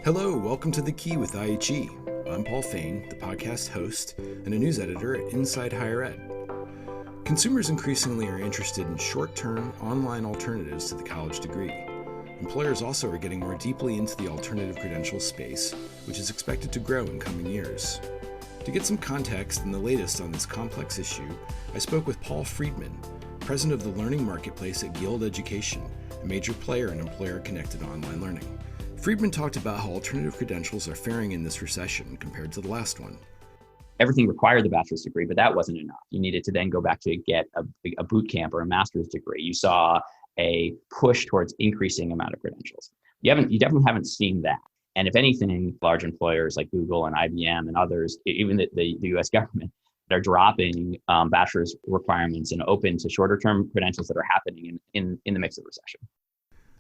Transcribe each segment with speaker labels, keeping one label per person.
Speaker 1: Hello, welcome to The Key with IHE. I'm Paul Fain, the podcast host and a news editor at Inside Higher Ed. Consumers increasingly are interested in short-term online alternatives to the college degree. Employers also are getting more deeply into the alternative credentials space, which is expected to grow in coming years. To get some context and the latest on this complex issue, I spoke with Paul Friedman, president of the Learning Marketplace at Guild Education, a major player in employer-connected online learning. Friedman talked about how alternative credentials are faring in this recession compared to the last one.
Speaker 2: Everything required the bachelor's degree, but that wasn't enough. You needed to then go back to get a boot camp or a master's degree. You saw a push towards increasing amount of credentials. You definitely haven't seen that. And if anything, large employers like Google and IBM and others, even the US government, they're dropping bachelor's requirements and open to shorter term credentials that are happening in the mix of recession.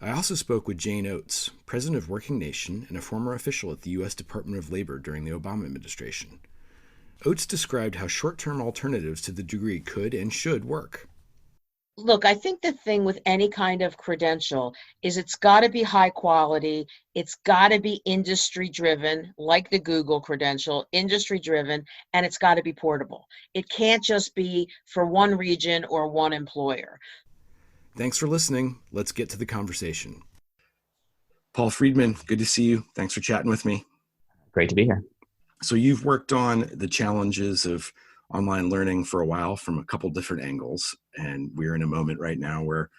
Speaker 1: I also spoke with Jane Oates, president of Working Nation and a former official at the U.S. Department of Labor during the Obama administration. Oates described how short-term alternatives to the degree could and should work.
Speaker 3: Look, I think the thing with any kind of credential is it's got to be high quality. It's got to be industry driven, like the Google credential, industry driven, and it's got to be portable. It can't just be for one region or one employer.
Speaker 1: Thanks for listening. Let's get to the conversation. Paul Friedman, good to see you. Thanks for chatting with me.
Speaker 2: Great to be here.
Speaker 1: So you've worked on the challenges of online learning for a while from a couple different angles, and we're in a moment right now where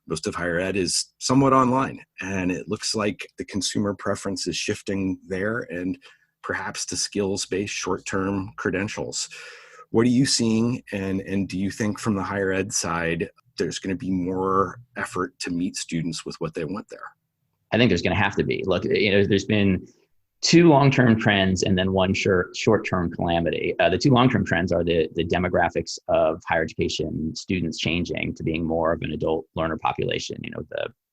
Speaker 1: most of higher ed is somewhat online, and it looks like the consumer preference is shifting there and perhaps to skills-based short-term credentials. What are you seeing, and do you think from the higher ed side there's going to be more effort to meet students with what they want there?
Speaker 2: I think there's going to have to be. Look, there's been two long-term trends and then one short-term calamity. The two long-term trends are the demographics of higher education students changing to being more of an adult learner population.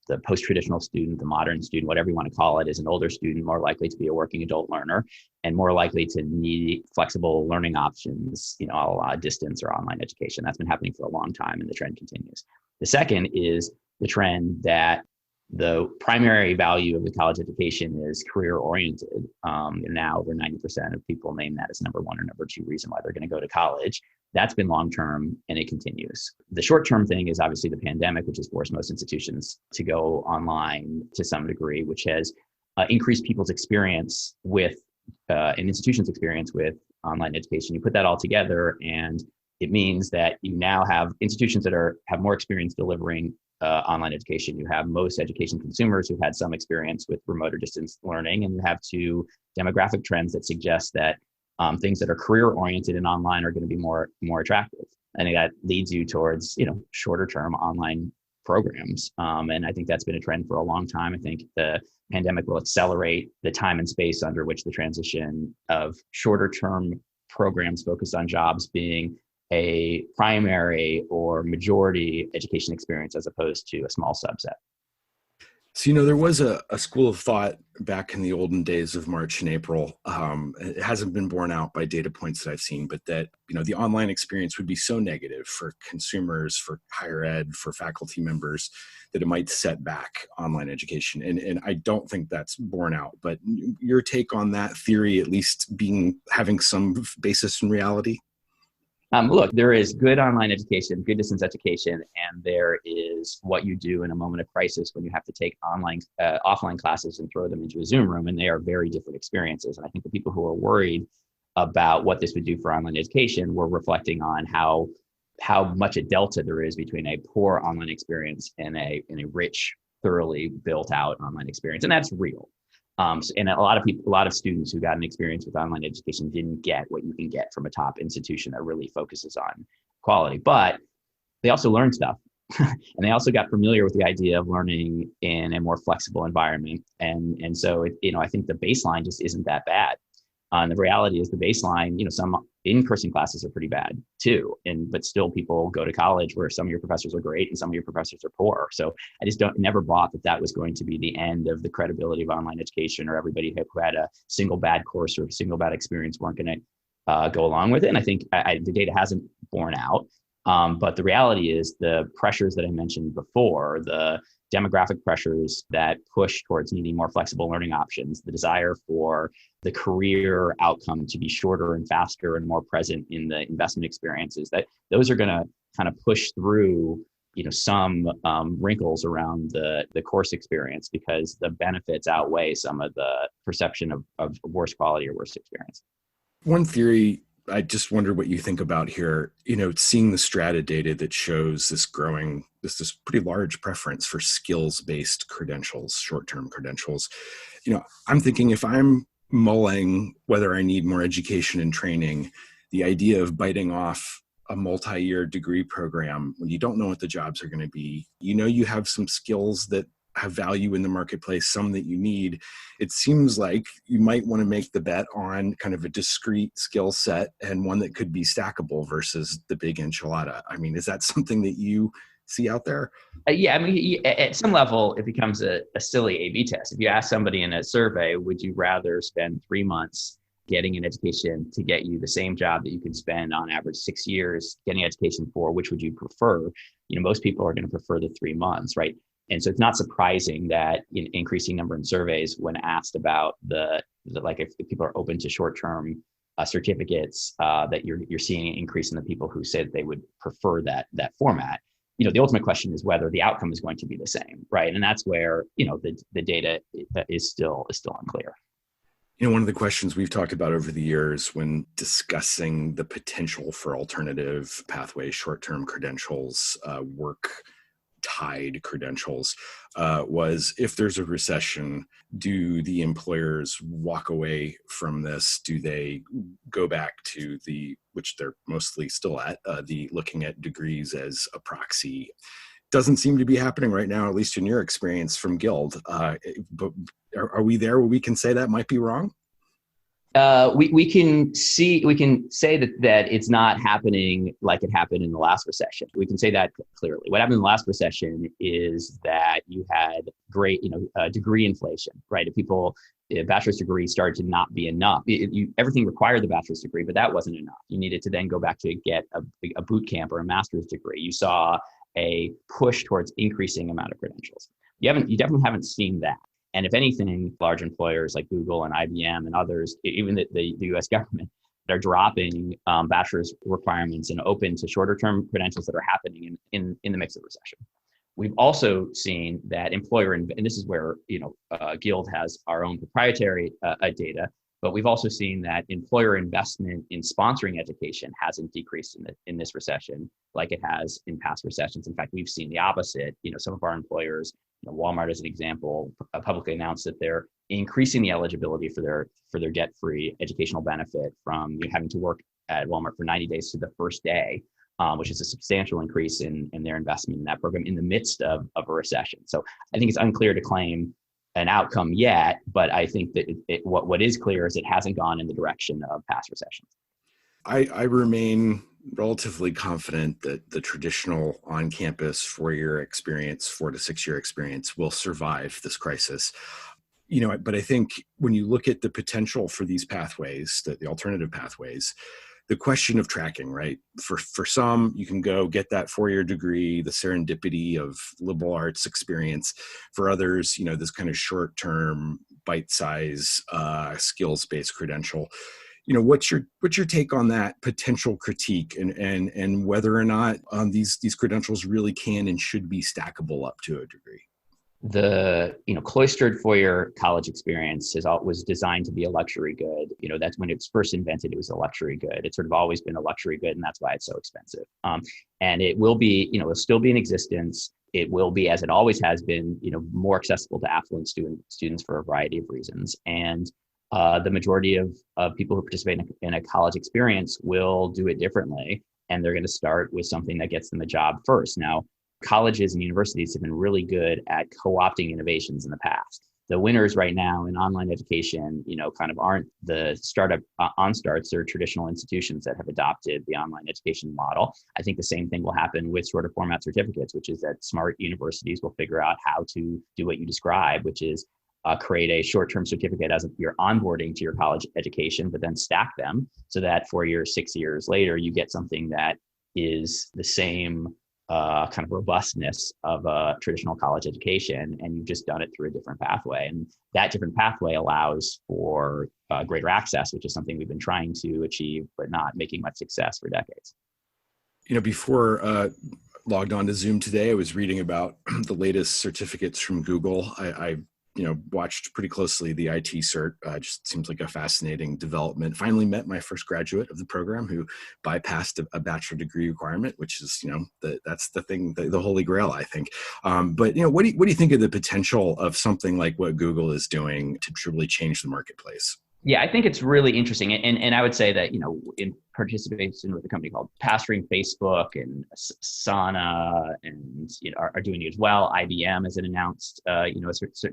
Speaker 2: The post-traditional student, the modern student, whatever you want to call it, is an older student, more likely to be a working adult learner and more likely to need flexible learning options, a la distance or online education. That's been happening for a long time and the trend continues. The second is the trend that the primary value of the college education is career-oriented. Now over 90% of people name that as number one or number two reason why they're going to go to college. That's been long-term and it continues. The short-term thing is obviously the pandemic, which has forced most institutions to go online to some degree, which has increased people's experience with an institution's experience with online education. You put that all together and it means that you now have institutions that have more experience delivering online education. You have most education consumers who've had some experience with remote or distance learning, and you have two demographic trends that suggest that things that are career-oriented and online are going to be more attractive. I think that leads you towards shorter-term online programs, and I think that's been a trend for a long time. I think the pandemic will accelerate the time and space under which the transition of shorter-term programs focused on jobs being a primary or majority education experience as opposed to a small subset.
Speaker 1: So, there was a school of thought back in the olden days of March and April. It hasn't been borne out by data points that I've seen, but that, the online experience would be so negative for consumers, for higher ed, for faculty members, that it might set back online education. And I don't think that's borne out, but your take on that theory, at least having some basis in reality?
Speaker 2: Look, there is good online education, good distance education, and there is what you do in a moment of crisis when you have to take offline classes and throw them into a Zoom room, and they are very different experiences. And I think the people who are worried about what this would do for online education were reflecting on how much a delta there is between a poor online experience and a rich, thoroughly built out online experience, and that's real. And a lot of students who got an experience with online education didn't get what you can get from a top institution that really focuses on quality, but they also learned stuff. And they also got familiar with the idea of learning in a more flexible environment. And so, I think the baseline just isn't that bad. And the reality is the baseline, some in-person classes are pretty bad too. But still people go to college where some of your professors are great and some of your professors are poor. So I just never bought that was going to be the end of the credibility of online education, or everybody who had a single bad course or a single bad experience weren't going to go along with it. And I think the data hasn't borne out. But the reality is the pressures that I mentioned before, the demographic pressures that push towards needing more flexible learning options, the desire for the career outcome to be shorter and faster and more present in the investment experiences, that those are going to kind of push through some wrinkles around the course experience, because the benefits outweigh some of the perception of worse quality or worse experience.
Speaker 1: One theory, I just wonder what you think about here, seeing the Strata data that shows this pretty large preference for skills-based credentials, short-term credentials. I'm thinking, if I'm mulling whether I need more education and training, the idea of biting off a multi-year degree program when you don't know what the jobs are going to be, you have some skills that have value in the marketplace, some that you need. It seems like you might want to make the bet on kind of a discrete skill set and one that could be stackable versus the big enchilada. I mean, is that something that you see out there?
Speaker 2: Yeah, I mean, at some level, it becomes a silly A/B test. If you ask somebody in a survey, would you rather spend 3 months getting an education to get you the same job that you could spend on average 6 years getting education for, which would you prefer? Most people are going to prefer the 3 months, right? And so it's not surprising that in increasing number in surveys, when asked about if people are open to short-term certificates, that you're seeing an increase in the people who said they would prefer that format. The ultimate question is whether the outcome is going to be the same, right? And that's where the data is still unclear.
Speaker 1: One of the questions we've talked about over the years when discussing the potential for alternative pathways, short-term credentials, work-tied credentials, was, if there's a recession, do the employers walk away from this? Do they go back to which they're mostly still at, the looking at degrees as a proxy? Doesn't seem to be happening right now, at least in your experience from Guild. But are we there where we can say that might be wrong?
Speaker 2: We can say that it's not happening like it happened in the last recession. We can say that clearly. What happened in the last recession is that you had great, degree inflation, right? A bachelor's degree started to not be enough. Everything required the bachelor's degree, but that wasn't enough. You needed to then go back to get a boot camp or a master's degree. You saw a push towards increasing amount of credentials. You definitely haven't seen that. And if anything, large employers like Google and IBM and others, even the US government, they're dropping bachelor's requirements and open to shorter term credentials that are happening in the mix of recession. We've also seen that and this is where Guild has our own proprietary data, but we've also seen that employer investment in sponsoring education hasn't decreased in this recession like it has in past recessions. In fact, we've seen the opposite. Some of our employers, Walmart as an example, publicly announced that they're increasing the eligibility for their debt-free educational benefit from having to work at Walmart for 90 days to the first day, which is a substantial increase in their investment in that program in the midst of a recession. So I think it's unclear to claim an outcome yet, but I think that what is clear is it hasn't gone in the direction of past recessions.
Speaker 1: I remain relatively confident that the traditional on-campus 4-year experience, 4 to 6 year experience, will survive this crisis. But I think when you look at the potential for these pathways, the alternative pathways, the question of tracking, right? For some, you can go get that 4-year degree, the serendipity of liberal arts experience. For others, this kind of short-term, bite-size, skills-based credential. What's your take on that potential critique and whether or not these credentials really can and should be stackable up to a degree?
Speaker 2: The cloistered 4-year college experience was designed to be a luxury good. That's when it was first invented. It was a luxury good. It's sort of always been a luxury good, and that's why it's so expensive. And it will be, it'll still be in existence. It will be, as it always has been, more accessible to affluent students for a variety of reasons. And the majority of people who participate in a college experience will do it differently, and they're going to start with something that gets them a job first. Now, colleges and universities have been really good at co-opting innovations in the past. The winners right now in online education, kind of aren't the startup onstarts or traditional institutions that have adopted the online education model. I think the same thing will happen with shorter format certificates, which is that smart universities will figure out how to do what you describe, which is create a short-term certificate as you're onboarding to your college education, but then stack them so that 4 years, 6 years later, you get something that is the same kind of robustness of a traditional college education, and you've just done it through a different pathway. And that different pathway allows for greater access, which is something we've been trying to achieve, but not making much success for decades.
Speaker 1: Before logged on to Zoom today, I was reading about the latest certificates from Google. I watched pretty closely the IT cert. Just seems like a fascinating development. Finally met my first graduate of the program who bypassed a bachelor degree requirement, which is, that's the thing, the holy grail, I think. But what do you think of the potential of something like what Google is doing to truly change the marketplace?
Speaker 2: Yeah, I think it's really interesting. And I would say that, in participation with a company called Pastoring Facebook and Sana and, are doing it as well. IBM has announced,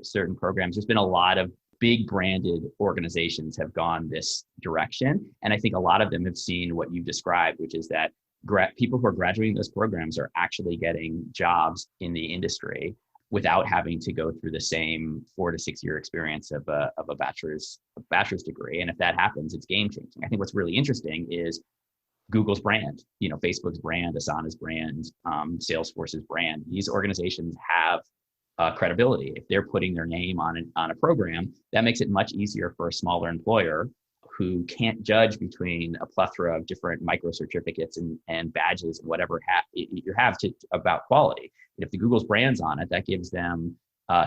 Speaker 2: certain programs. There's been a lot of big branded organizations have gone this direction. And I think a lot of them have seen what you've described, which is that people who are graduating those programs are actually getting jobs in the industry without having to go through the same 4 to 6 year experience of a bachelor's degree. And if that happens, it's game changing. I think what's really interesting is Google's brand, Facebook's brand, Asana's brand, Salesforce's brand. These organizations have credibility. If they're putting their name on a program, that makes it much easier for a smaller employer who can't judge between a plethora of different micro certificates and badges and whatever you have about quality. If the Google's brand's on it, that gives them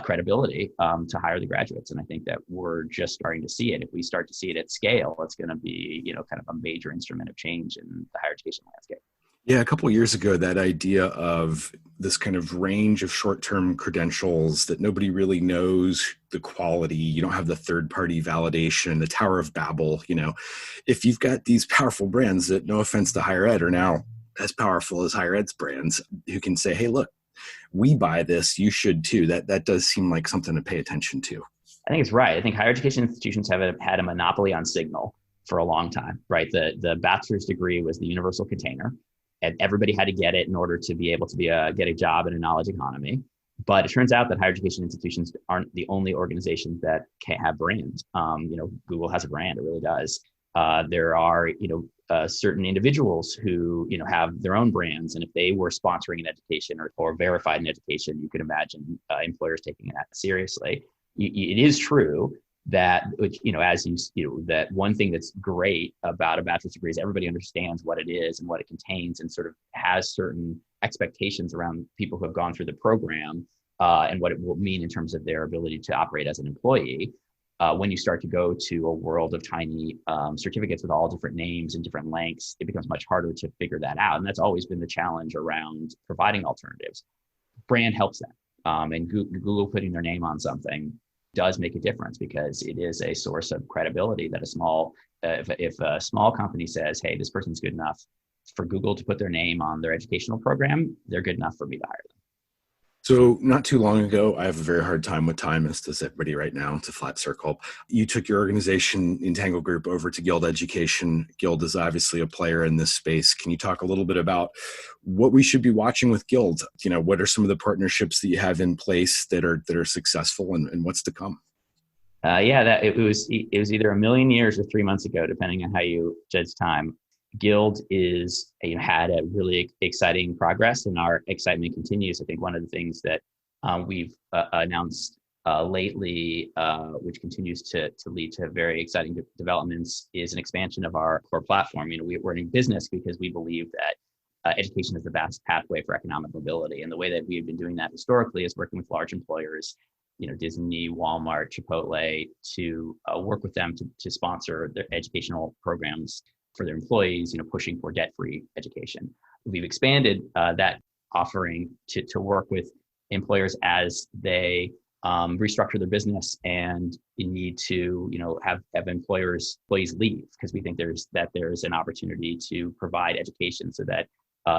Speaker 2: credibility to hire the graduates. And I think that we're just starting to see it. If we start to see it at scale, it's going to be, kind of a major instrument of change in the higher education landscape.
Speaker 1: Yeah, a couple of years ago, that idea of this kind of range of short-term credentials that nobody really knows the quality, you don't have the third-party validation, the Tower of Babel, if you've got these powerful brands that, no offense to higher ed, are now as powerful as higher ed's brands who can say, hey, look, we buy this, you should too. That does seem like something to pay attention to.
Speaker 2: I think it's right. I think higher education institutions have had a monopoly on signal for a long time, right? The bachelor's degree was the universal container, and everybody had to get it in order to be able to get a job in a knowledge economy. But it turns out that higher education institutions aren't the only organizations that can't have brands. Google has a brand; it really does. There are, certain individuals who, have their own brands. And if they were sponsoring an education or verified an education, you could imagine employers taking that seriously. It is true that, that one thing that's great about a bachelor's degree is everybody understands what it is and what it contains and sort of has certain expectations around people who have gone through the program and what it will mean in terms of their ability to operate as an employee. When you start to go to a world of tiny certificates with all different names and different lengths, it becomes much harder to figure that out. And that's always been the challenge around providing alternatives. Brand helps that. And Google putting their name on something does make a difference because it is a source of credibility that if a small company says, hey, this person's good enough for Google to put their name on their educational program, they're good enough for me to hire them.
Speaker 1: So not too long ago, I have a very hard time with time, as does everybody right now. It's a flat circle. You took your organization, Entangle Group, over to Guild Education. Guild is obviously a player in this space. Can you talk a little bit about what we should be watching with Guild? What are some of the partnerships that you have in place that are successful and what's to come?
Speaker 2: It was either a million years or 3 months ago, depending on how you judge time. Guild had a really exciting progress, and our excitement continues. I think one of the things that we've announced lately, which continues to lead to very exciting developments, is an expansion of our core platform. We're in business because we believe that education is the best pathway for economic mobility, and the way that we've been doing that historically is working with large employers, Disney, Walmart, Chipotle, to work with them to sponsor their educational programs for their employees, pushing for debt-free education. We've expanded that offering to work with employers as they restructure their business and you need to, have employees leave, because we think there's an opportunity to provide education so that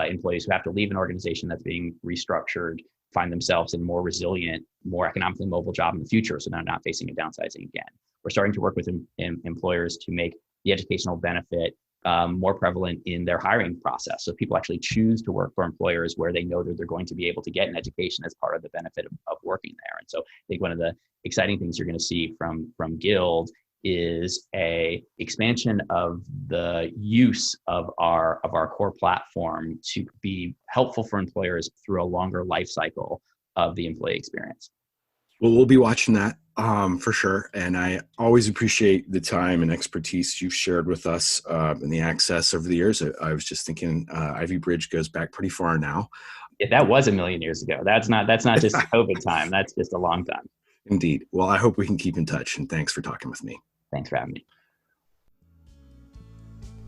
Speaker 2: employees who have to leave an organization that's being restructured find themselves in a more resilient, more economically mobile job in the future, so they're not facing a downsizing again. We're starting to work with employers to make the educational benefit more prevalent in their hiring process. So people actually choose to work for employers where they know that they're going to be able to get an education as part of the benefit of working there. And so I think one of the exciting things you're going to see from Guild is a expansion of the use of our core platform to be helpful for employers through a longer life cycle of the employee experience.
Speaker 1: Well, we'll be watching that for sure. And I always appreciate the time and expertise you've shared with us and the access over the years. I was just thinking Ivy Bridge goes back pretty far now.
Speaker 2: Yeah, that was a million years ago. That's not just COVID time. That's just a long time.
Speaker 1: Indeed. Well, I hope we can keep in touch, and thanks for talking with me.
Speaker 2: Thanks for having me.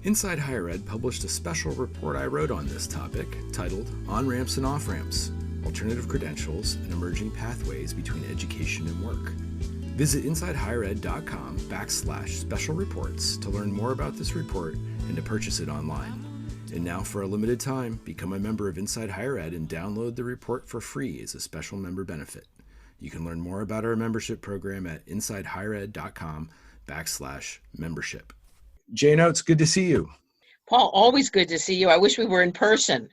Speaker 1: Inside Higher Ed published a special report I wrote on this topic titled On-Ramps and Off-Ramps, Alternative Credentials and Emerging Pathways Between Education and Work. Visit InsideHigherEd.com/special reports to learn more about this report and to purchase it online. And now, for a limited time, become a member of Inside Higher Ed and download the report for free as a special member benefit. You can learn more about our membership program at InsideHigherEd.com/membership. Jane Oates, good to see you.
Speaker 3: Paul, always good to see you. I wish we were in person.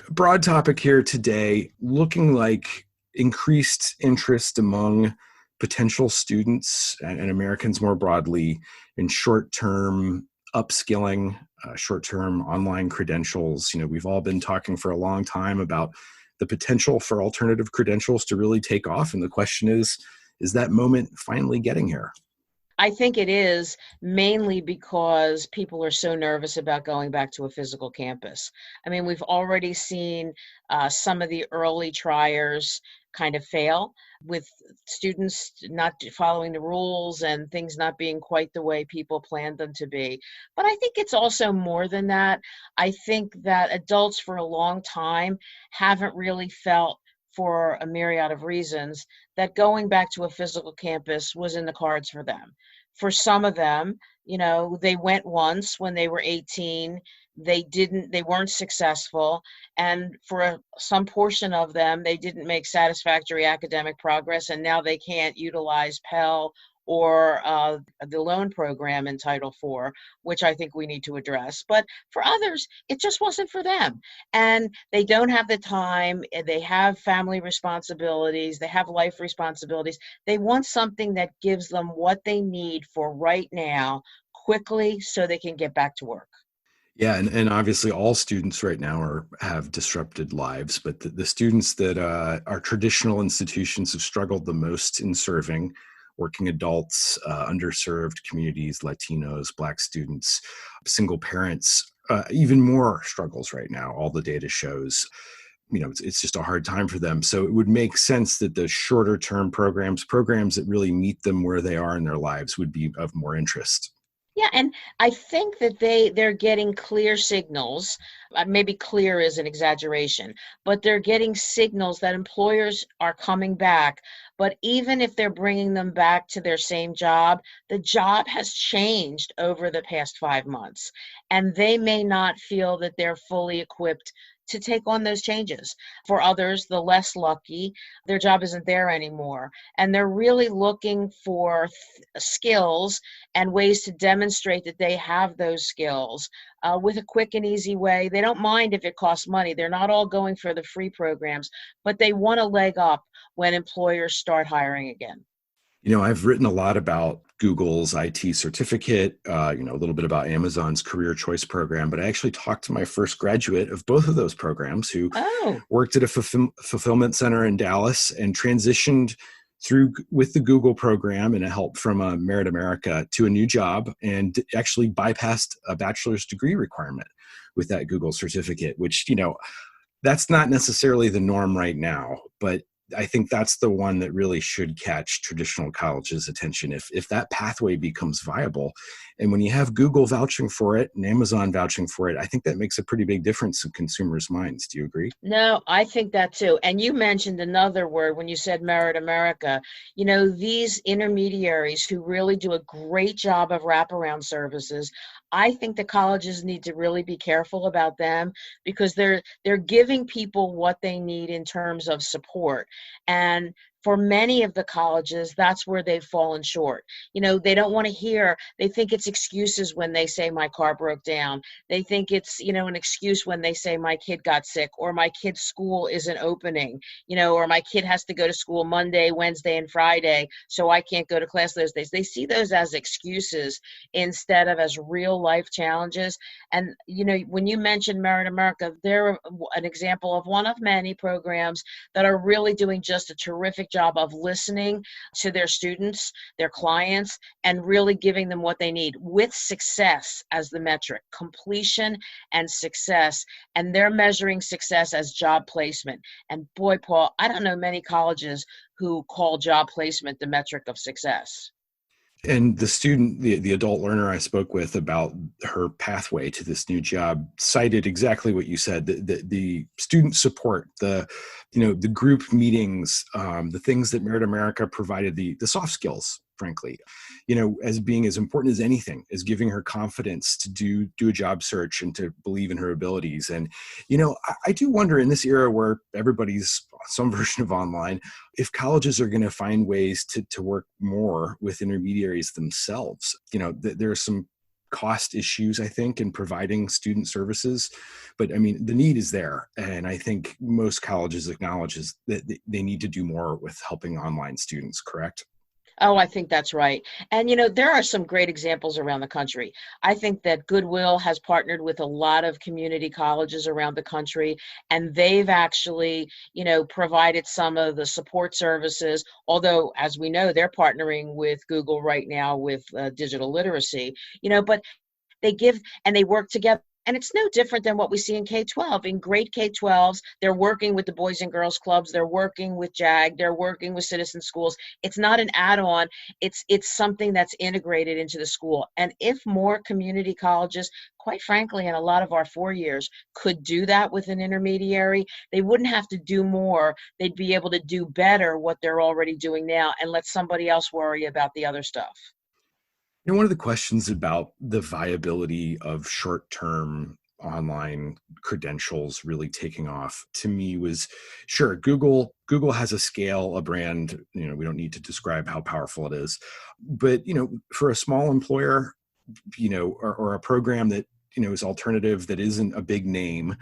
Speaker 1: Broad topic here today, looking like increased interest among potential students and Americans more broadly in short-term upskilling, short-term online credentials. We've all been talking for a long time about the potential for alternative credentials to really take off. And the question is that moment finally getting here?
Speaker 3: I think it is, mainly because people are so nervous about going back to a physical campus. I mean, we've already seen some of the early triers kind of fail, with students not following the rules and things not being quite the way people planned them to be. But I think it's also more than that. I think that adults for a long time haven't really felt, for a myriad of reasons, that going back to a physical campus was in the cards for them. For some of them, they went once when they were 18, they weren't successful, and for some portion of them, they didn't make satisfactory academic progress, and now they can't utilize Pell or the loan program in Title IV, which I think we need to address. But for others, it just wasn't for them. And they don't have the time, they have family responsibilities, they have life responsibilities. They want something that gives them what they need for right now, quickly, so they can get back to work.
Speaker 1: Yeah, and obviously all students right now have disrupted lives, but the students that our traditional institutions have struggled the most in serving, working adults, underserved communities, Latinos, Black students, single parents, even more struggles right now. All the data shows, it's just a hard time for them. So it would make sense that the shorter term programs that really meet them where they are in their lives would be of more interest.
Speaker 3: Yeah, and I think that they're getting clear signals. Maybe clear is an exaggeration, but they're getting signals that employers are coming back. But even if they're bringing them back to their same job, the job has changed over the past 5 months, and they may not feel that they're fully equipped to take on those changes. For others, the less lucky, their job isn't there anymore, and they're really looking for skills and ways to demonstrate that they have those skills with a quick and easy way. They don't mind if it costs money. They're not all going for the free programs, but they want a leg up when employers start hiring again.
Speaker 1: I've written a lot about Google's IT certificate, a little bit about Amazon's career choice program, but I actually talked to my first graduate of both of those programs who worked at a fulfillment center in Dallas and transitioned through with the Google program and a help from Merit America to a new job, and actually bypassed a bachelor's degree requirement with that Google certificate, which, that's not necessarily the norm right now, but I think that's the one that really should catch traditional colleges' attention if that pathway becomes viable. And when you have Google vouching for it and Amazon vouching for it, I think that makes a pretty big difference in consumers' minds. Do you agree?
Speaker 3: No, I think that too. And you mentioned another word when you said Merit America. These intermediaries who really do a great job of wraparound services, I think the colleges need to really be careful about them, because they're giving people what they need in terms of support. And for many of the colleges, that's where they've fallen short. They don't want to hear, they think it's excuses when they say my car broke down. They think it's, an excuse when they say my kid got sick or my kid's school isn't opening, or my kid has to go to school Monday, Wednesday, and Friday, so I can't go to class those days. They see those as excuses instead of as real life challenges. And, when you mentioned Merit America, they're an example of one of many programs that are really doing just a terrific job of listening to their students, their clients, and really giving them what they need with success as the metric, completion and success. And they're measuring success as job placement. And boy, Paul, I don't know many colleges who call job placement the metric of success.
Speaker 1: And the student, the adult learner I spoke with about her pathway to this new job cited exactly what you said, the student support, the group meetings, the things that Merit America provided, the soft skills, frankly, as being as important as anything, as giving her confidence to do a job search and to believe in her abilities. And, I do wonder in this era where everybody's some version of online, if colleges are going to find ways to work more with intermediaries themselves. There are some cost issues, I think, in providing student services, but I mean, the need is there. And I think most colleges acknowledges that they need to do more with helping online students, correct?
Speaker 3: Oh, I think that's right. And, there are some great examples around the country. I think that Goodwill has partnered with a lot of community colleges around the country, and they've actually, provided some of the support services, although, as we know, they're partnering with Google right now with digital literacy, but they give and they work together. And it's no different than what we see in K-12. In great K-12s, they're working with the Boys and Girls Clubs, they're working with JAG, they're working with Citizen Schools. It's not an add-on, it's something that's integrated into the school. And if more community colleges, quite frankly, in a lot of our 4 years, could do that with an intermediary, they wouldn't have to do more. They'd be able to do better what they're already doing now and let somebody else worry about the other stuff.
Speaker 1: One of the questions about the viability of short-term online credentials really taking off to me was, sure, Google has a scale, a brand, we don't need to describe how powerful it is, but for a small employer, or a program that is alternative, that isn't a big name,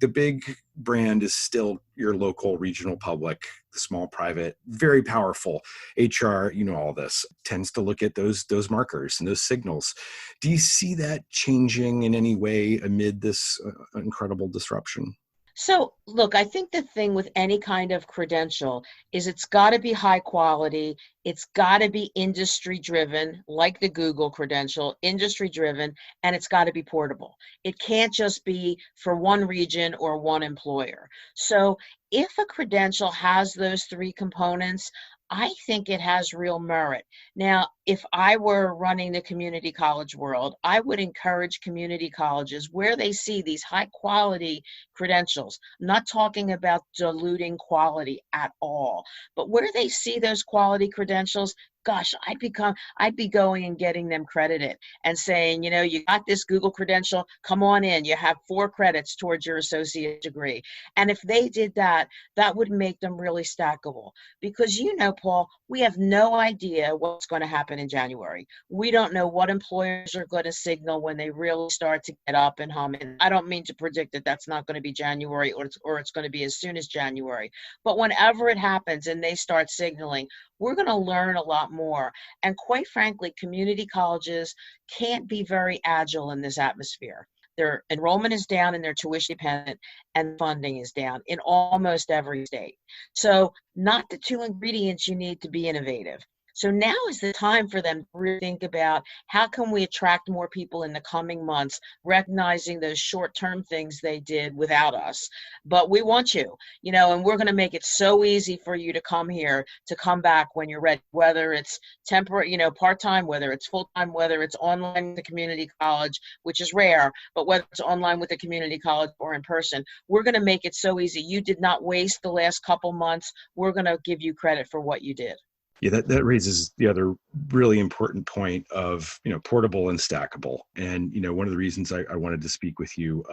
Speaker 1: the big brand is still your local regional public, the small private, very powerful. HR, all this tends to look at those markers and those signals. Do you see that changing in any way amid this incredible disruption?
Speaker 3: So, look, I think the thing with any kind of credential is it's got to be high quality. It's got to be industry driven, like the Google credential, industry driven, and it's got to be portable. It can't just be for one region or one employer. So, if a credential has those three components, I think it has real merit. Now, if I were running the community college world, I would encourage community colleges where they see these high quality credentials. I'm not talking about diluting quality at all, but where they see those quality credentials, gosh, I'd be going and getting them credited and saying, you got this Google credential, come on in. You have 4 credits towards your associate degree. And if they did that, that would make them really stackable. Because Paul, we have no idea what's going to happen in January. We don't know what employers are going to signal when they really start to get up and hum. And I don't mean to predict that that's not going to be January or it's going to be as soon as January. But whenever it happens and they start signaling, we're going to learn a lot more. And quite frankly, community colleges can't be very agile in this atmosphere. Their enrollment is down and their tuition dependent, and funding is down in almost every state. So not the 2 ingredients you need to be innovative. So now is the time for them to really think about how can we attract more people in the coming months, recognizing those short-term things they did without us. But we want you, and we're going to make it so easy for you to come here, to come back when you're ready, whether it's temporary, part-time, whether it's full-time, whether it's online with the community college, which is rare, but whether it's online with the community college or in person, we're going to make it so easy. You did not waste the last couple months. We're going to give you credit for what you did.
Speaker 1: Yeah, that raises the other really important point of, portable and stackable. And, one of the reasons I wanted to speak with you,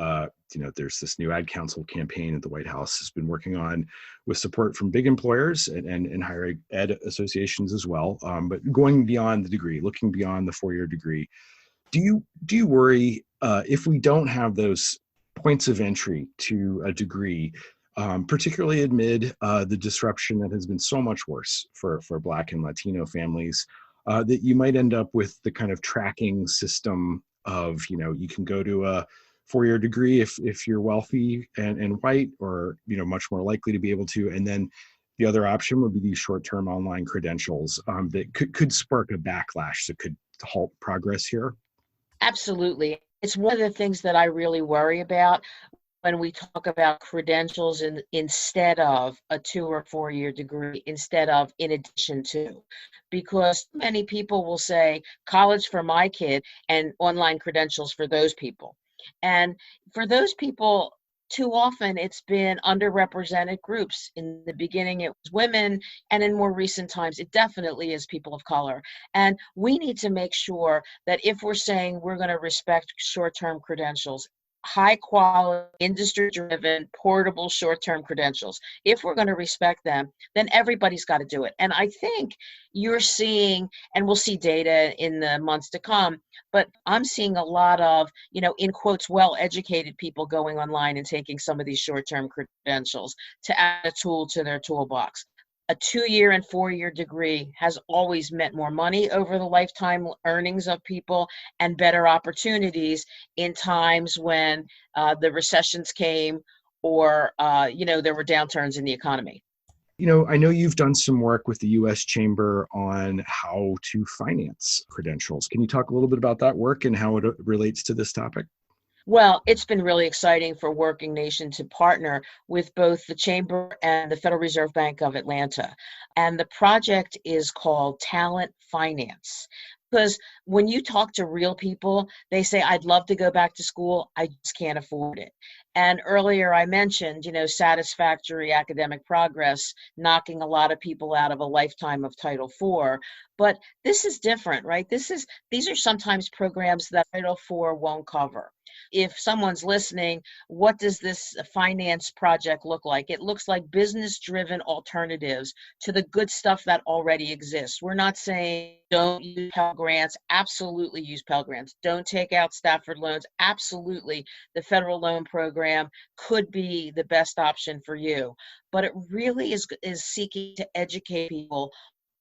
Speaker 1: there's this new Ad Council campaign that the White House has been working on with support from big employers and higher ed associations as well. But going beyond the degree, looking beyond the four-year degree, do you worry if we don't have those points of entry to a degree, particularly amid the disruption that has been so much worse for Black and Latino families, that you might end up with the kind of tracking system of, you can go to a four-year degree if you're wealthy and white, or, much more likely to be able to. And then the other option would be these short-term online credentials that could spark a backlash that could halt progress here.
Speaker 3: Absolutely. It's one of the things that I really worry about when we talk about credentials instead of a 2 or 4 year degree, instead of in addition to, because many people will say college for my kid and online credentials for those people. And for those people, too often it's been underrepresented groups. In the beginning, it was women, and in more recent times, it definitely is people of color. And we need to make sure that if we're saying we're going to respect short-term credentials, high quality, industry driven, portable, short term credentials. If we're going to respect them, then everybody's got to do it. And I think you're seeing, and we'll see data in the months to come, but I'm seeing a lot of, in quotes, well educated people going online and taking some of these short term credentials to add a tool to their toolbox. A 2 year and 4 year degree has always meant more money over the lifetime earnings of people and better opportunities in times when the recessions came, or there were downturns in the economy.
Speaker 1: I know you've done some work with the U.S. Chamber on how to finance credentials. Can you talk a little bit about that work and how it relates to this topic?
Speaker 3: Well, it's been really exciting for Working Nation to partner with both the Chamber and the Federal Reserve Bank of Atlanta. And the project is called Talent Finance. Because when you talk to real people, they say, I'd love to go back to school, I just can't afford it. And earlier I mentioned, satisfactory academic progress, knocking a lot of people out of a lifetime of Title IV. But this is different, right? These are sometimes programs that Title IV won't cover. If someone's listening, what does this finance project look like? It looks like business-driven alternatives to the good stuff that already exists. We're not saying don't use Pell Grants. Absolutely use Pell Grants. Don't take out Stafford loans. Absolutely, the federal loan program could be the best option for you. But it really is seeking to educate people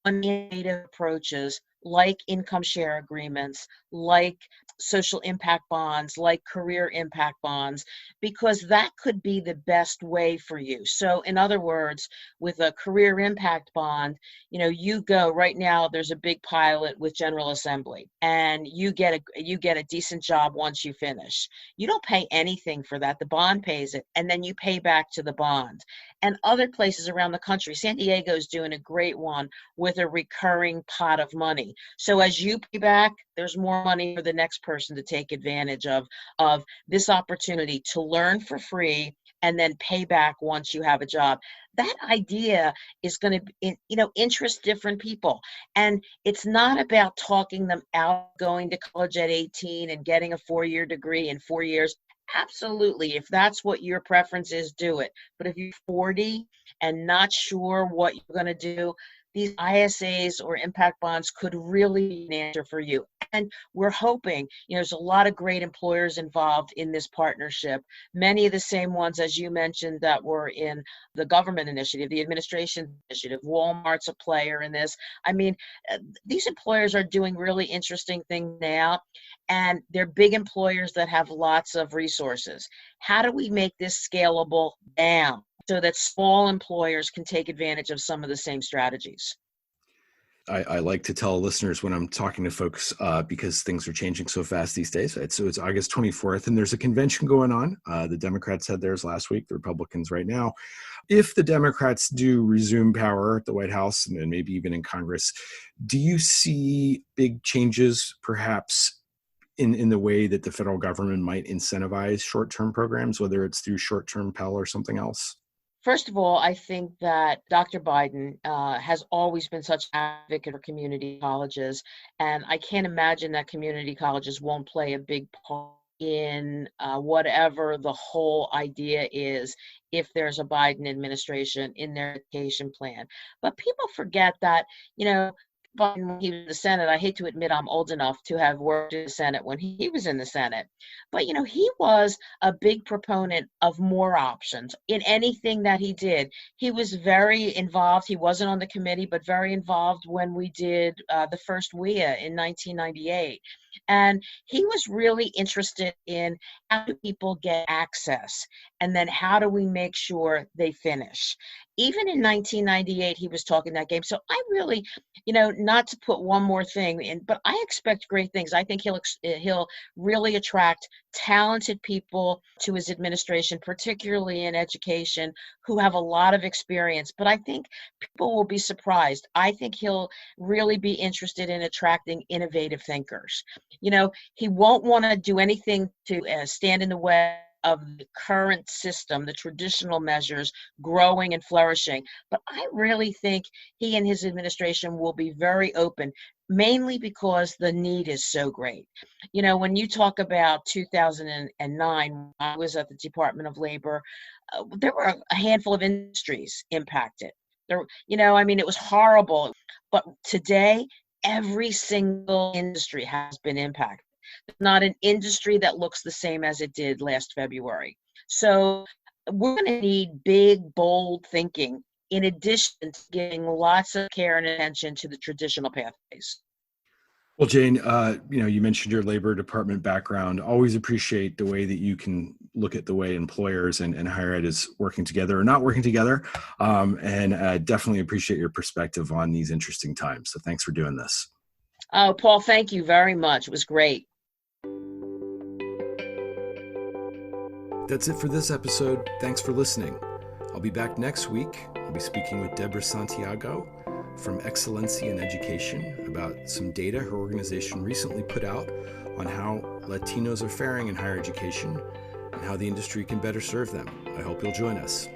Speaker 3: on innovative approaches like income share agreements, like social impact bonds, like career impact bonds, because that could be the best way for you. So in other words, with a career impact bond, you go right now, there's a big pilot with General Assembly, and you get a decent job once you finish. You don't pay anything for that. The bond pays it, and then you pay back to the bond. And other places around the country, San Diego is doing a great one with a recurring pot of money. So as you pay back, there's more money for the next person to take advantage of this opportunity to learn for free and then pay back once you have a job. That idea is going to, interest different people. And it's not about talking them out going to college at 18 and getting a 4-year degree in 4 years. Absolutely. If that's what your preference is, do it. But if you're 40 and not sure what you're going to do, these ISAs or impact bonds could really be an answer for you. And we're hoping, there's a lot of great employers involved in this partnership. Many of the same ones, as you mentioned, that were in the government initiative, the administration initiative. Walmart's a player in this. I mean, these employers are doing really interesting things now, and they're big employers that have lots of resources. How do we make this scalable down so that small employers can take advantage of some of the same strategies?
Speaker 1: I like to tell listeners when I'm talking to folks, because things are changing so fast these days. Right? So it's August 24th, and there's a convention going on. The Democrats had theirs last week, the Republicans right now. If the Democrats do resume power at the White House and maybe even in Congress, do you see big changes perhaps in the way that the federal government might incentivize short-term programs, whether it's through short-term Pell or something else?
Speaker 3: First of all, I think that Dr. Biden has always been such an advocate for community colleges, and I can't imagine that community colleges won't play a big part in whatever the whole idea is if there's a Biden administration in their education plan. But people forget that, you know, Biden, when he was in the Senate, I hate to admit I'm old enough to have worked in the Senate when he was in the Senate, but, you know, he was a big proponent of more options in anything that he did. He was very involved. He wasn't on the committee, but very involved when we did the first WIA in 1998. And he was really interested in how do people get access, and then how do we make sure they finish. Even in 1998, he was talking that game. So I really, you know, not to put one more thing in, but I expect great things. I think he'll really attract talented people to his administration, particularly in education, who have a lot of experience. But I think people will be surprised. I think he'll really be interested in attracting innovative thinkers. You know, he won't want to do anything to stand in the way of the current system, the traditional measures growing and flourishing. But I really think he and his administration will be very open, mainly because the need is so great. You know, when you talk about 2009, when I was at the Department of Labor, there were a handful of industries impacted. There, you know, I mean, it was horrible. But today, every single industry has been impacted. There's not an industry that looks the same as it did last February. So we're going to need big, bold thinking in addition to giving lots of care and attention to the traditional pathways.
Speaker 1: Well, Jane, you know, you mentioned your Labor Department background. Always appreciate the way that you can look at the way employers and higher ed is working together or not working together. And definitely appreciate your perspective on these interesting times. So thanks for doing this.
Speaker 3: Oh, Paul, thank you very much. It was great.
Speaker 1: That's it for this episode. Thanks for listening. I'll be back next week. I'll be speaking with Deborah Santiago from Excellencia in Education about some data her organization recently put out on how Latinos are faring in higher education and how the industry can better serve them. I hope you'll join us.